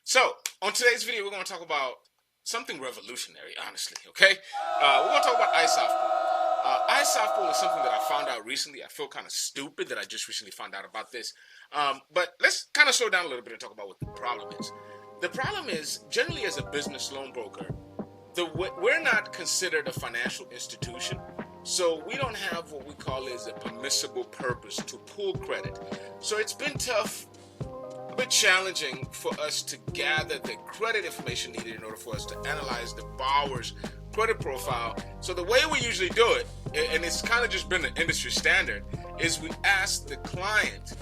So, on today's video, we're going to talk about something revolutionary, honestly, okay? We're going to talk about iSoft pool. iSoft pool is something that I found out recently. I feel kind of stupid that I just recently found out about this. But let's kind of slow down a little bit and talk about what the problem is. The problem is, generally as a business loan broker, we're not considered a financial institution. So we don't have what we call is a permissible purpose to pull credit. So it's been tough, a bit challenging for us to gather the credit information needed in order for us to analyze the borrower's credit profile. So the way we usually do it, and it's kind of just been an industry standard, is we ask the client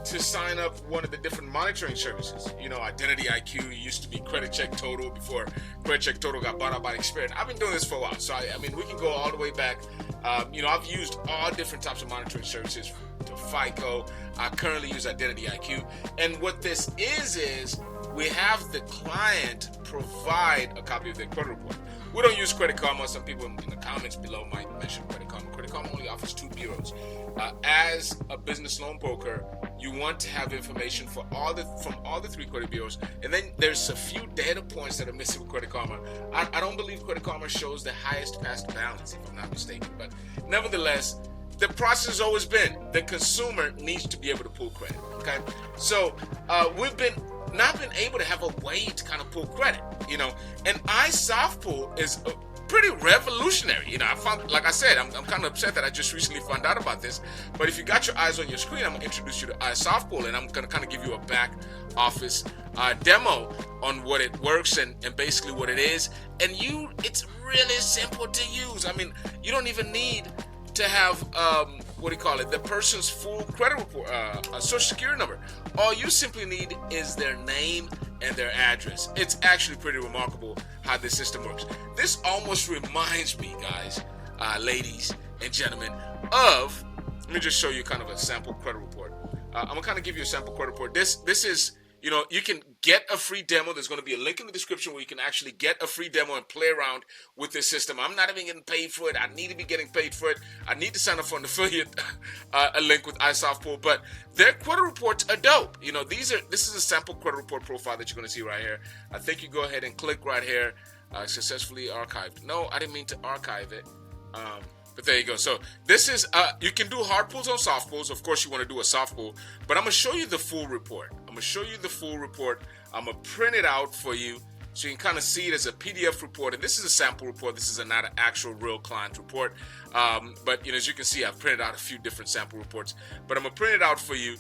to sign up one of the different monitoring services. You know, Identity IQ used to be Credit Check Total before Credit Check Total got bought out by Experian. I've been doing this for a while, so I mean, we can go all the way back. I've used all different types of monitoring services to FICO. I currently use Identity IQ, and what this is we have the client provide a copy of their credit report. We don't use Credit Karma. Some people in the comments below might mention Credit Karma. Credit Karma only offers two bureaus. As a business loan broker, you want to have information from all the three credit bureaus, and then there's a few data points that are missing with Credit Karma. I don't believe Credit Karma shows the highest past balance, if I'm not mistaken, but nevertheless, the process has always been the consumer needs to be able to pull credit. Okay, so we've not been able to have a way to kind of pull credit, and iSoft pool is pretty revolutionary. I found, like I said, I'm kind of upset that I just recently found out about this, but if you got your eyes on your screen, I'm going to introduce you to iSoft pool, and I'm going to kind of give you a back office demo on what it works and basically what it is, and it's really simple to use. I mean, you don't even need to have the person's full credit report, a social security number. All you simply need is their name and their address. It's actually pretty remarkable how this system works. This almost reminds me, guys, ladies and gentlemen, of, let me just show you kind of a sample credit report. I'm gonna kind of give you a sample credit report. This is, you can get a free demo. There's going to be a link in the description where you can actually get a free demo and play around with this system. I'm not even getting paid for it. I need to be getting paid for it. I need to sign up for an affiliate a link with iSoft pool. But their credit reports are dope. This is a sample credit report profile that you're going to see right here. I think you go ahead and click right here. Successfully archived. No, I didn't mean to archive it. But there you go. So this is, you can do hard pulls on soft pulls. Of course, you want to do a soft pull, but I'm going to show you the full report. I'm going to print it out for you so you can kind of see it as a PDF report. And this is a sample report. This is not an actual real client report. But as you can see, I've printed out a few different sample reports, but I'm going to print it out for you,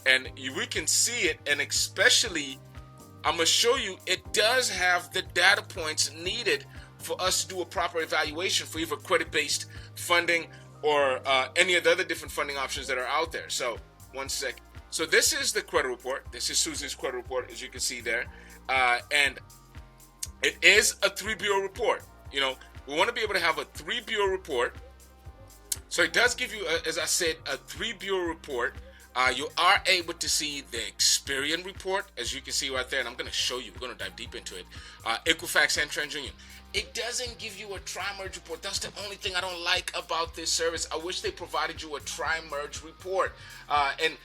and we can see it. And especially, I'm going to show you it does have the data points needed for us to do a proper evaluation for either credit-based funding or any of the other different funding options that are out there. So, one sec. So this is the credit report. This is Susie's credit report, as you can see there. And it is a 3-bureau report. We want to be able to have a 3-bureau report. So it does give you, as I said, a 3-bureau report. You are able to see the Experian report, as you can see right there, and I'm going to show you. We're going to dive deep into it. Equifax and TransUnion. It doesn't give you a tri-merge report. That's the only thing I don't like about this service. I wish they provided you a tri-merge report. And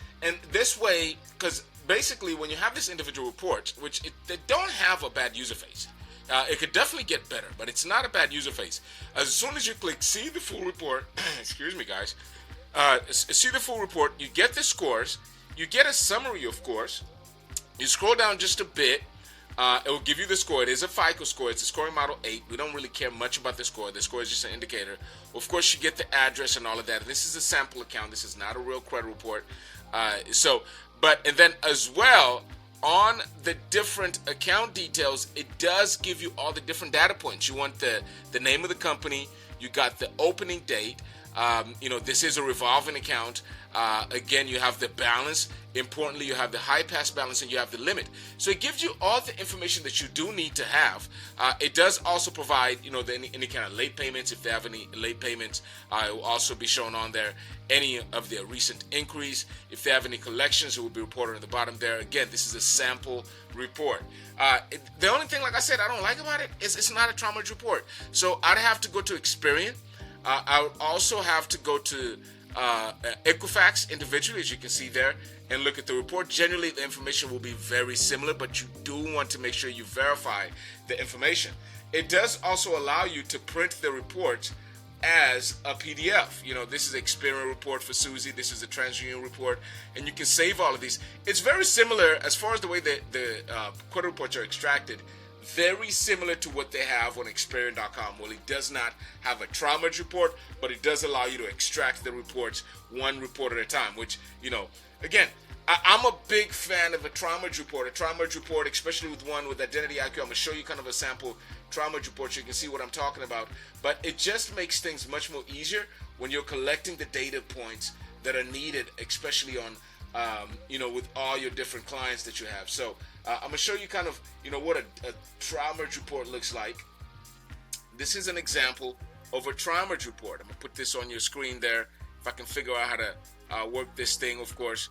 this way, because basically when you have this individual report, they don't have a bad user face. It could definitely get better, but it's not a bad user face. As soon as you click see the full report, excuse me guys, see the full report, you get the scores, you get a summary, of course. You scroll down just a bit, it will give you the score. It is a FICO score. It's a scoring model 8. We don't really care much about the score. The score is just an indicator. Of course, you get the address and all of that. This is a sample account. This is not a real credit report. And then as well, on the different account details, it does give you all the different data points. You want the name of the company. You got the opening date. This is a revolving account. Again, you have the balance. Importantly, you have the high pass balance and you have the limit. So it gives you all the information that you do need to have. It does also provide, any kind of late payments. If they have any late payments, it will also be shown on there. Any of their recent inquiries. If they have any collections, it will be reported on the bottom there. Again, this is a sample report. The only thing, like I said, I don't like about it is it's not a tri-merge report. So I'd have to go to Experian. I would also have to go to Equifax individually, as you can see there, and look at the report. Generally, the information will be very similar, but you do want to make sure you verify the information. It does also allow you to print the report as a PDF. This is Experian report for Susie. This is a TransUnion report, and you can save all of these. It's very similar as far as the way the credit reports are extracted. Very similar to what they have on Experian.com. Well, it does not have a trial merge report, but it does allow you to extract the reports one report at a time, which, again, I'm a big fan of a trial merge report. A trial merge report, especially with one with Identity IQ. I'm going to show you kind of a sample trial merge report so you can see what I'm talking about. But it just makes things much more easier when you're collecting the data points that are needed, especially on with all your different clients that you have. So I'm going to show you kind of, what a trial merge report looks like. This is an example of a trial merge report. I'm going to put this on your screen there. If I can figure out how to work this thing, of course.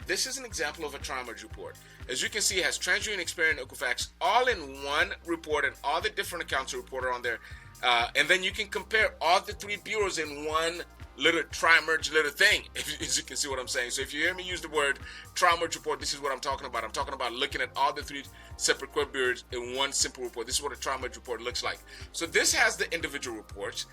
This is an example of a trial merge report. As you can see, it has TransUnion, Experian, and Equifax all in one report, and all the different accounts are reported on there. And then you can compare all the three bureaus in one little tri-merge little thing, as you can see what I'm saying. So if you hear me use the word tri-merge report, this is what I'm talking about. I'm talking about looking at all the three separate credit bureaus in one simple report. This is what a tri-merge report looks like. So this has the individual reports,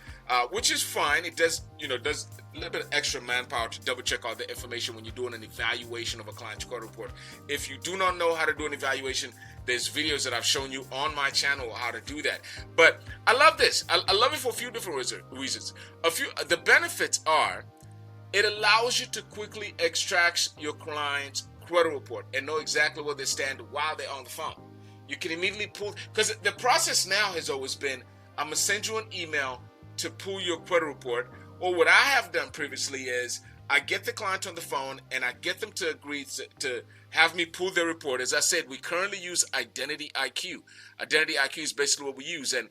which is fine. It does, does a little bit of extra manpower to double check all the information when you're doing an evaluation of a client's credit report. If you do not know how to do an evaluation, there's videos that I've shown you on my channel how to do that. But I love this. I love it for a few different reasons. The benefits are it allows you to quickly extract your client's credit report and know exactly where they stand while they're on the phone. You can immediately pull, because the process now has always been, I'm going to send you an email to pull your credit report. Or what I have done previously is I get the client on the phone and I get them to agree to have me pull their report. As I said, we currently use Identity IQ. Identity IQ is basically what we use. And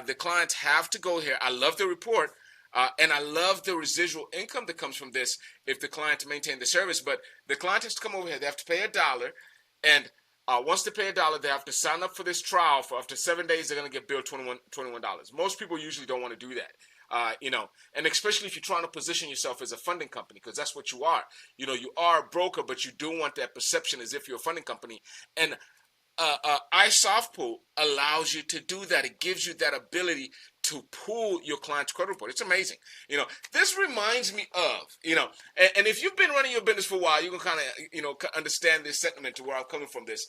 the clients have to go here. I love the report. And I love the residual income that comes from this if the client maintain the service. But the client has to come over here. They have to pay $1. And once they pay $1, they have to sign up for this trial. For after 7 days, they're going to get billed $21. Most people usually don't want to do that. And especially if you're trying to position yourself as a funding company, because that's what you are. You are a broker, but you do want that perception as if you're a funding company. And iSoft Pool allows you to do that. It gives you that ability to pull your client's credit report. It's amazing. This reminds me of, and if you've been running your business for a while, you can kind of, understand this sentiment to where I'm coming from this.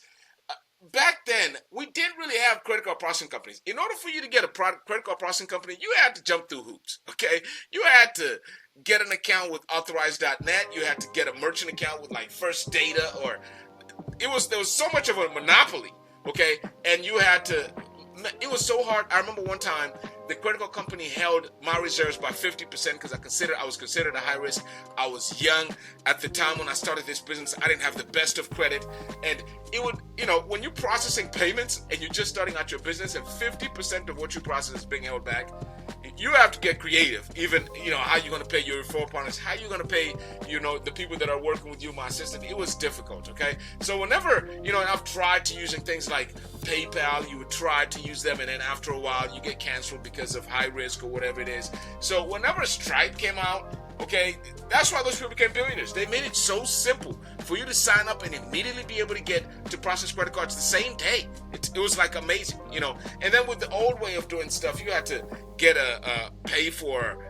Back then, we didn't really have credit card processing companies. In order for you to get a credit card processing company, you had to jump through hoops, okay? You had to get an account with Authorize.net. You had to get a merchant account with like First Data, or there was so much of a monopoly, okay? And you had to, it was so hard. I remember one time the credit card company held my reserves by 50% because I was considered a high risk. I was young at the time when I started this business. I didn't have the best of credit, and it would, when you're processing payments and you're just starting out your business and 50% of what you process is being held back, you have to get creative. Even, how you're going to pay your referral partners, how you're going to pay, the people that are working with you, my assistant. It was difficult, okay? So whenever, I've tried to using things like PayPal, you would try to use them, and then after a while you get canceled because of high risk or whatever it is. So whenever Stripe came out, okay, that's why those people became billionaires. They made it so simple for you to sign up and immediately be able to get to process credit cards the same day. It was like amazing, And then with the old way of doing stuff, you had to get pay for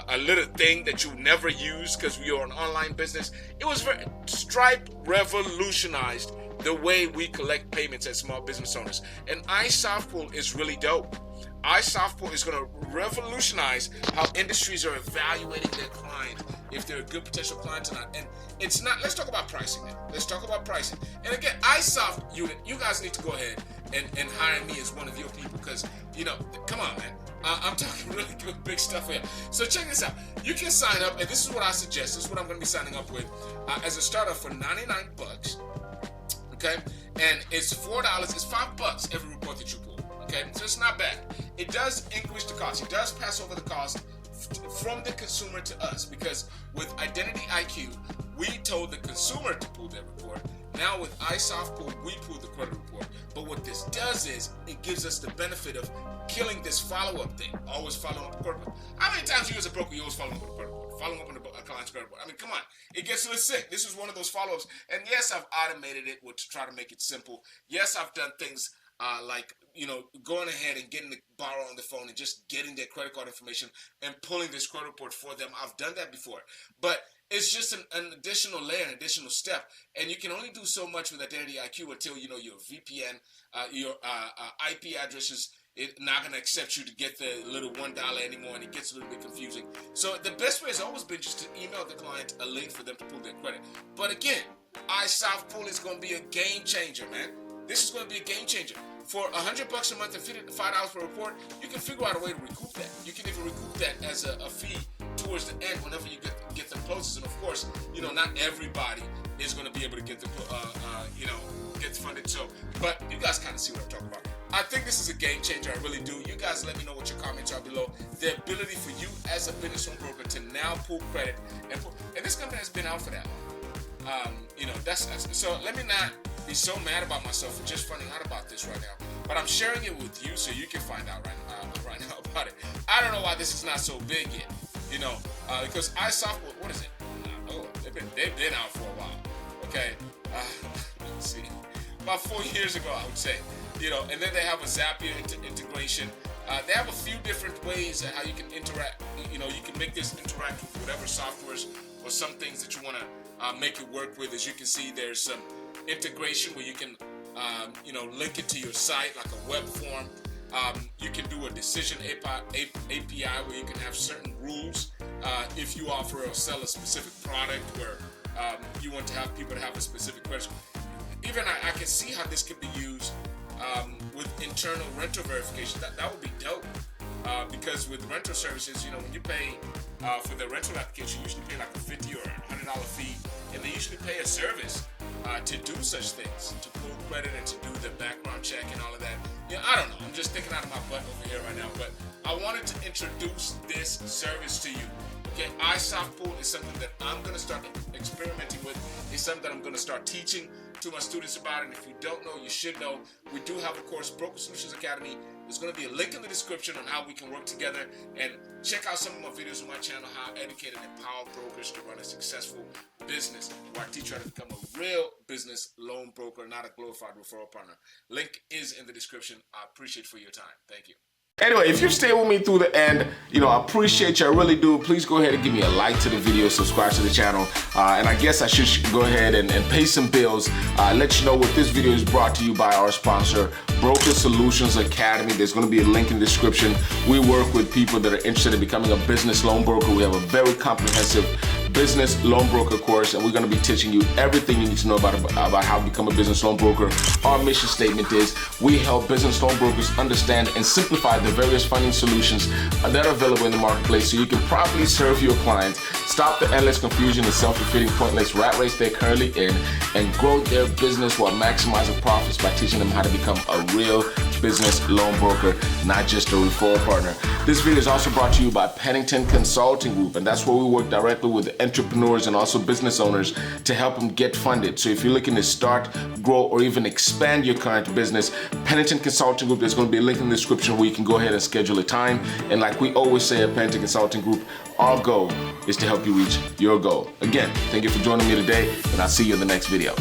a little thing that you never use because you're an online business. It was Stripe revolutionized the way we collect payments as small business owners. And iSoft Pool is really dope. iSoft Pool is going to revolutionize how industries are evaluating their clients, if they're a good potential client or not. And it's not, let's talk about pricing now. Let's talk about pricing. And again, iSoft unit, you guys need to go ahead and hire me as one of your people because, come on, man. I'm talking really good, big stuff here. So check this out. You can sign up, and this is what I suggest. This is what I'm going to be signing up with as a startup for $99. Okay? And it's $4. It's $5 every report that you pull. Okay? So it's not bad. It does increase the cost. It does pass over the cost from the consumer to us because with Identity IQ, we told the consumer to pull their report. Now with iSoft Pool, we pull the credit report. But what this does is it gives us the benefit of killing this follow-up thing. Always following up the credit report. How many times you as a broker, you always follow up with a credit report? following up on a client's credit report. I mean, come on, it gets a little sick. This is one of those follow-ups, and yes, I've automated it to try to make it simple. Yes, I've done things like, going ahead and getting the borrower on the phone and just getting their credit card information and pulling this credit report for them. I've done that before, but it's just an additional layer, an additional step, and you can only do so much with Identity IQ until your VPN, your IP addresses. It's not going to accept you to get the little $1 anymore, and it gets a little bit confusing. So the best way has always been just to email the client a link for them to pull their credit. But again, iSoft Pull is going to be a game changer, man. This is going to be a game changer. For $100 a month and $5 per report, you can figure out a way to recoup that. You can even recoup that as a fee towards the end whenever you get them closes. And of course, not everybody is going to be able to get get funded. So, but you guys kind of see what I'm talking about. I think this is a game changer. I really do. You guys let me know what your comments are below. The ability for you as a business loan broker to now pull credit and this company has been out for that long. That's so. Let me not be so mad about myself for just finding out about this right now. But I'm sharing it with you so you can find out right now about it. I don't know why this is not so big yet. Because iSoft, what is it? They've been out for a while. Okay. Let's see. About 4 years ago, I would say. And then they have a Zapier integration. They have a few different ways of how you can interact. You can make this interact with whatever softwares or some things that you want to make it work with. As you can see, there's some integration where you can, link it to your site like a web form. You can do a decision API where you can have certain rules if you offer or sell a specific product where you want to have people to have a specific question. Even I can see how this could be used with internal rental verification. That would be dope. Because with rental services, when you pay for the rental application, you usually pay like a $50 or $100 fee, and they usually pay a service to do such things, to pull credit and to do the background check and all of that. I don't know. I'm just thinking out of my butt over here right now, but I wanted to introduce this service to you. Okay, iSoft Pull is something that I'm going to start experimenting with. It's something that I'm going to start teaching to my students about, and if you don't know, you should know. We do have a course, Broker Solutions Academy. There's going to be a link in the description on how we can work together, and check out some of my videos on my channel, how I educate and empower brokers to run a successful business, where I teach you how to become a real business loan broker, not a glorified referral partner. Link is in the description. I appreciate for your time. Thank you. Anyway, if you stay with me through the end, I appreciate you. I really do. Please go ahead and give me a like to the video, subscribe to the channel, and I guess I should go ahead and pay some bills. Let you know what this video is brought to you by our sponsor, Broker Solutions Academy. There's going to be a link in the description. We work with people that are interested in becoming a business loan broker. We have a very comprehensive business loan broker course, and we're going to be teaching you everything you need to know about how to become a business loan broker. Our mission statement is we help business loan brokers understand and simplify the various funding solutions that are available in the marketplace so you can properly serve your clients, stop the endless confusion and self-defeating pointless rat race they're currently in, and grow their business while maximizing profits by teaching them how to become a real business loan broker, not just a referral partner. This video is also brought to you by Pennington Consulting Group, and that's where we work directly with entrepreneurs and also business owners to help them get funded. So if you're looking to start, grow, or even expand your current business, Pennington Consulting Group, there's going to be a link in the description where you can go ahead and schedule a time. And like we always say at Pennington Consulting Group, our goal is to help you reach your goal. Again, thank you for joining me today, and I'll see you in the next video.